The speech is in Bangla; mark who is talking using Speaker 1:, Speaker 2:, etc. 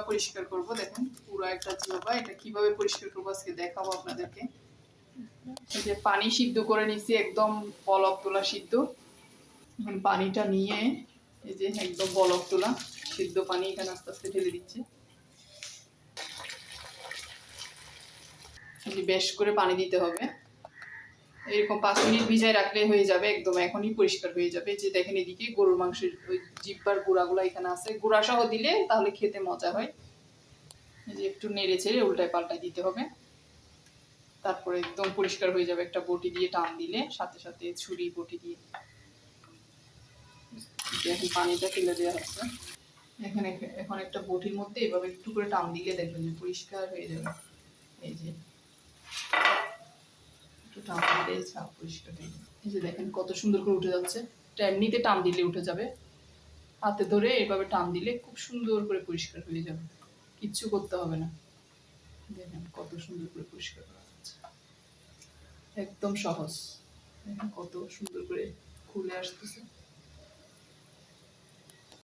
Speaker 1: পরিষ্কার করব। দেখুন পুরো একটা জিহ্বা, এটা কিভাবে পরিষ্কার করবো আজকে দেখাবো আপনাদেরকে। এই যে পানি সিদ্ধ করে নিছি, একদম বলক তোলা সিদ্ধ। এখন পানিটা নিয়ে এই যে একদম বলক তোলা সিদ্ধ পানি এখানে আস্তে আস্তে ঢেলে দিচ্ছি। বেশ করে পানি দিতে হবে, এরকম 5 মিনিট ভিজায় রাখলে হয়ে যাবে, একদম এখনই পরিষ্কার হয়ে যাবে। যে দেখেন এদিকে গরুর মাংসের ওই জিব্বার গুঁড়াগুলো এখানে আছে, গুঁড়া সহ দিলে তাহলে খেতে মজা হয়। এই যে একটু নেড়ে চেড়ে উল্টায় পাল্টায় দিতে হবে, তারপরে একদম পরিষ্কার হয়ে যাবে। একটা বটি দিয়ে টান দিলে সাথে সাথে ছুরি বটি দিয়ে এখন পানিটা ফেলে দেওয়া হচ্ছে। এখানে এখন একটা বটির মধ্যে এভাবে একটু করে টান দিলে দেখবেন যে পরিষ্কার হয়ে যাবে। এই যে একটু টান দিলে ছাপ পরিষ্কার হয়ে যাবে। এই যে দেখেন কত সুন্দর করে উঠে যাচ্ছে। এমনিতে টান দিলে উঠে যাবে, হাতে ধরে এভাবে টান দিলে খুব সুন্দর করে পরিষ্কার হয়ে যাবে, কিচ্ছু করতে হবে না। দেখেন কত সুন্দর করে পরিষ্কার করা যাচ্ছে, একদম সহজ। দেখেন কত সুন্দর করে খুলে আসতেছে।